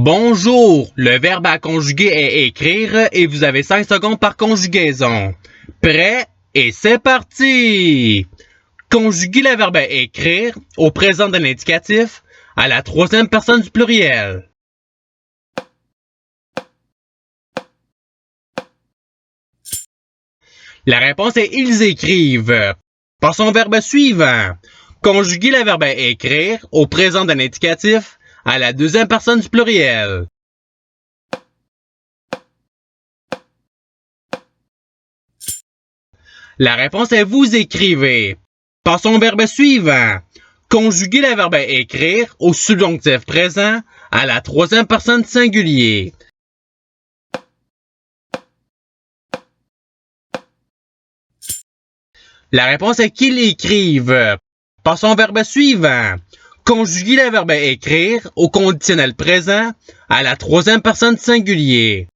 Bonjour, le verbe à conjuguer est écrire et vous avez 5 secondes par conjugaison. Prêt et c'est parti! Conjuguez le verbe écrire au présent de l'indicatif à la troisième personne du pluriel. La réponse est ils écrivent. Passons au verbe suivant. Conjuguez le verbe écrire au présent de l'indicatif à la deuxième personne du pluriel. La réponse est vous écrivez. Passons au verbe suivant. Conjuguez le verbe écrire au subjonctif présent à la troisième personne du singulier. La réponse est qu'ils écrivent. Passons au verbe suivant. Conjuguez le verbe écrire au conditionnel présent à la troisième personne du singulier.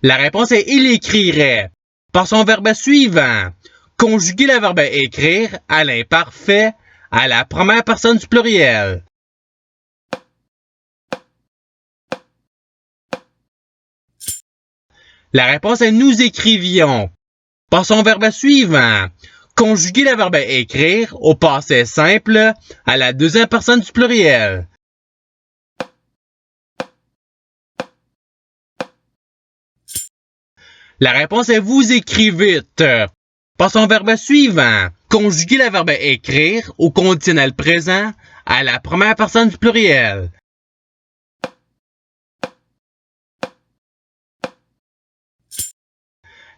La réponse est il écrirait. Passons au verbe suivant. Conjuguez le verbe écrire à l'imparfait à la première personne du pluriel. La réponse est nous écrivions. Passons au verbe suivant. Conjuguez le verbe écrire au passé simple à la deuxième personne du pluriel. La réponse est vous écrivîtes. Passons au verbe suivant. Conjuguez le verbe écrire au conditionnel présent à la première personne du pluriel.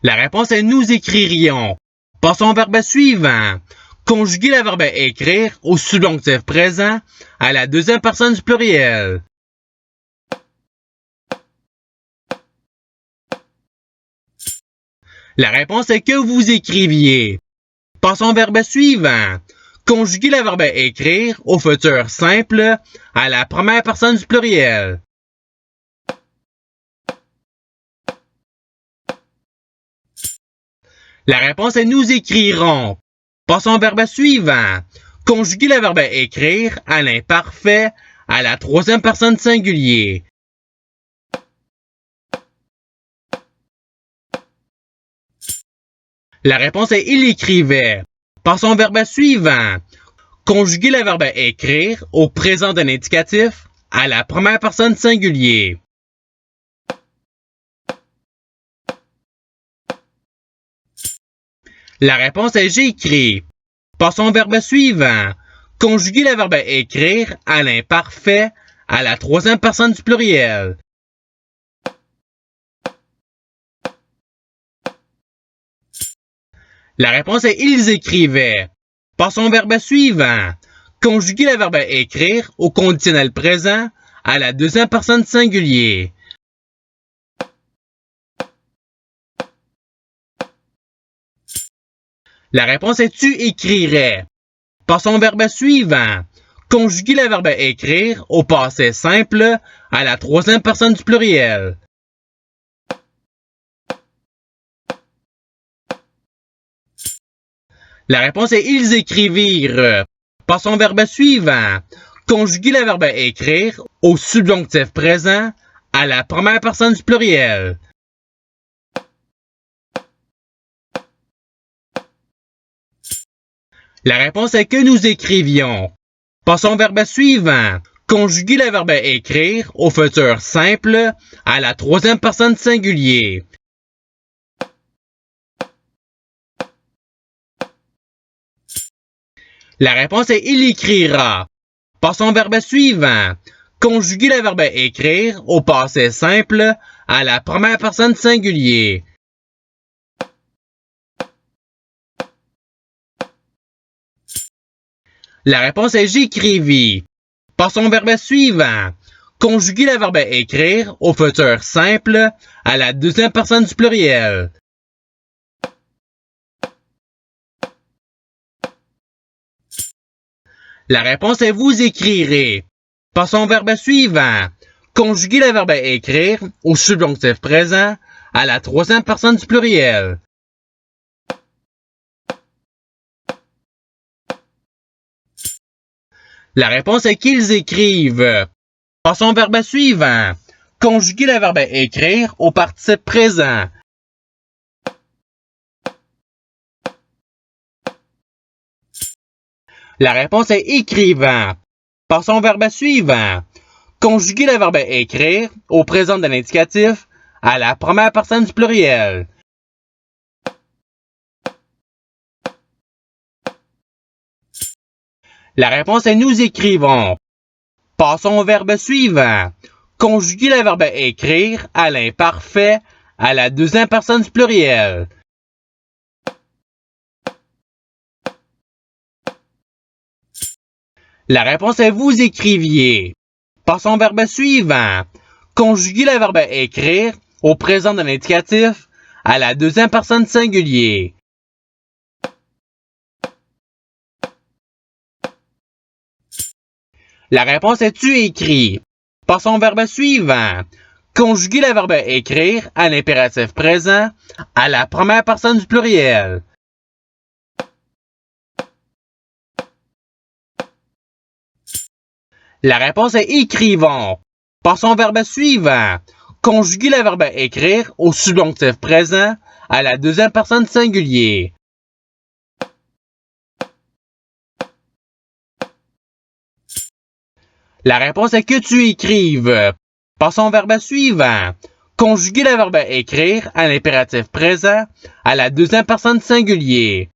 La réponse est nous écririons. Passons au verbe suivant. Conjuguez le verbe écrire au subjonctif présent à la deuxième personne du pluriel. La réponse est que vous écriviez. Passons au verbe suivant. Conjuguez le verbe écrire au futur simple à la première personne du pluriel. La réponse est nous écrirons. Passons au verbe suivant. Conjuguez le verbe écrire à l'imparfait à la troisième personne singulier. La réponse est il écrivait. Passons au verbe suivant. Conjuguez le verbe écrire au présent de l'indicatif à la première personne singulier. La réponse est j'écris. Passons au verbe suivant. Conjuguez le verbe écrire à l'imparfait à la troisième personne du pluriel. La réponse est ils écrivaient. Passons au verbe suivant. Conjuguez le verbe écrire au conditionnel présent à la deuxième personne singulier. La réponse est tu écrirais. Passons au verbe suivant. Conjuguez le verbe écrire au passé simple à la troisième personne du pluriel. La réponse est ils écrivirent. Passons au verbe suivant. Conjuguez le verbe écrire au subjonctif présent à la première personne du pluriel. La réponse est que nous écrivions. Passons au verbe suivant. Conjuguez le verbe écrire au futur simple à la troisième personne singulier. La réponse est il écrira. Passons au verbe suivant. Conjuguez le verbe écrire au passé simple à la première personne singulier. La réponse est j'écrivis. Passons au verbe suivant. Conjuguez le verbe écrire au futur simple à la deuxième personne du pluriel. La réponse est vous écrirez. Passons au verbe suivant. Conjuguez le verbe écrire au subjonctif présent à la troisième personne du pluriel. La réponse est qu'ils écrivent. Passons au verbe suivant. Conjuguer le verbe écrire au participe présent. La réponse est écrivant. Passons au verbe suivant. Conjuguer le verbe écrire au présent de l'indicatif à la première personne du pluriel. La réponse est nous écrivons. Passons au verbe suivant. Conjuguer le verbe écrire à l'imparfait à la deuxième personne du pluriel. La réponse est vous écriviez. Passons au verbe suivant. Conjuguer le verbe écrire au présent de l'indicatif à la deuxième personne singulier. La réponse est tu écris. Passons au verbe suivant. Conjuguer le verbe écrire à l'impératif présent à la première personne du pluriel. La réponse est écrivons. Passons au verbe suivant. Conjuguer le verbe écrire au subjonctif présent à la deuxième personne singulier. La réponse est que tu écrives. Passons au verbe suivant. Conjuguer le verbe écrire à l'impératif présent à la deuxième personne singulier.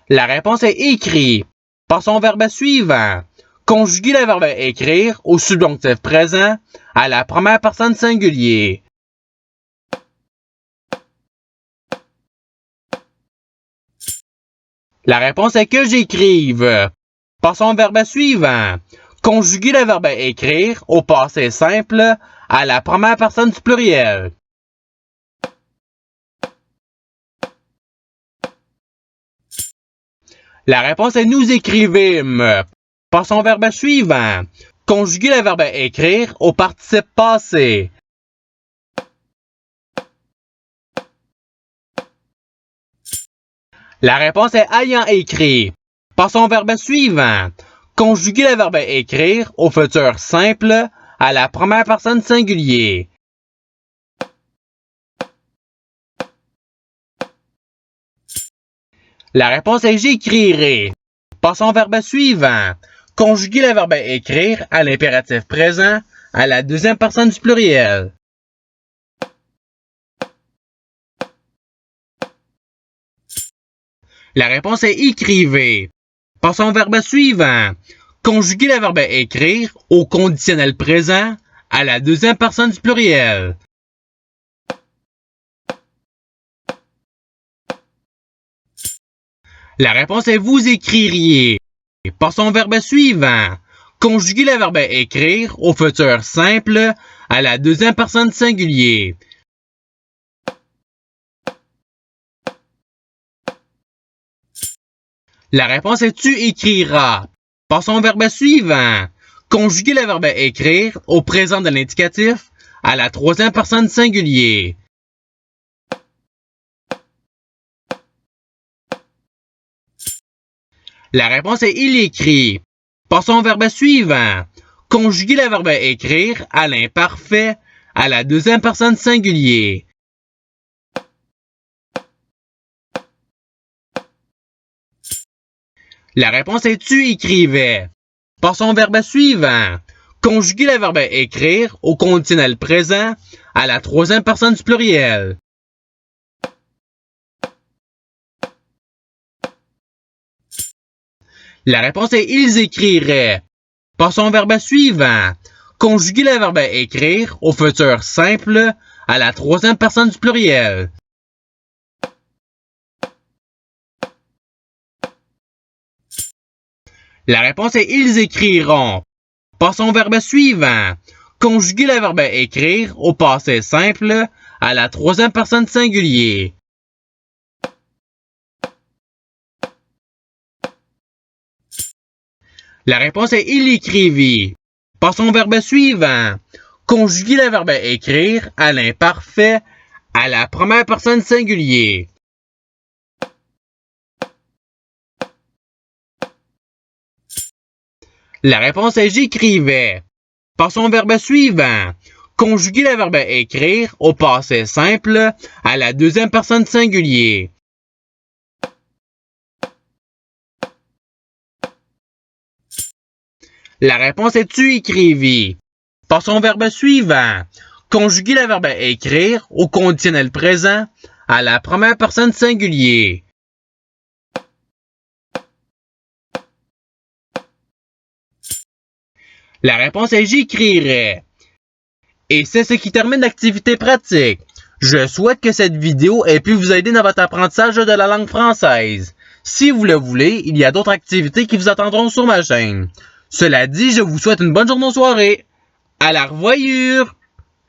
La réponse est écrit. Passons au verbe suivant. Conjuguer le verbe écrire au subjonctif présent à la première personne singulier. La réponse est que j'écrive. Passons au verbe suivant. Conjuguer le verbe écrire au passé simple à la première personne du pluriel. La réponse est nous écrivîmes. Passons au verbe suivant. Conjuguer le verbe écrire au participe passé. La réponse est ayant écrit. Passons au verbe suivant. Conjuguer le verbe écrire au futur simple à la première personne singulier. La réponse est j'écrirai. Passons au verbe suivant. Conjuguer le verbe écrire à l'impératif présent à la deuxième personne du pluriel. La réponse est écrivez. Passons au verbe suivant. Conjuguer le verbe écrire au conditionnel présent à la deuxième personne du pluriel. La réponse est vous écririez. Passons au verbe suivant. Conjuguer le verbe écrire au futur simple à la deuxième personne singulier. La réponse est tu écriras. Passons au verbe suivant. Conjuguer le verbe écrire au présent de l'indicatif à la troisième personne singulier. La réponse est il écrit. Passons au verbe suivant. Conjuguer le verbe écrire à l'imparfait à la deuxième personne singulier. La réponse est tu écrivais. Passons au verbe suivant. Conjuguer le verbe écrire au conditionnel présent à la troisième personne du pluriel. La réponse est ils écriraient. Passons au verbe suivant. Conjuguer le verbe écrire au futur simple à la troisième personne du pluriel. La réponse est ils écriront. Passons au verbe suivant. Conjuguer le verbe écrire au passé simple à la troisième personne singulier. La réponse est il écrivit. Passons au verbe suivant. Conjuguer le verbe écrire à l'imparfait à la première personne singulier. La réponse est j'écrivais. Passons au verbe suivant. Conjuguer le verbe écrire au passé simple à la deuxième personne singulier. La réponse est tu écrivis. Passons au verbe suivant. Conjuguer le verbe écrire au conditionnel présent à la première personne singulier. La réponse est j'écrirais. Et c'est ce qui termine l'activité pratique. Je souhaite que cette vidéo ait pu vous aider dans votre apprentissage de la langue française. Si vous le voulez, il y a d'autres activités qui vous attendront sur ma chaîne. Cela dit, je vous souhaite une bonne journée ou soirée. À la revoyure!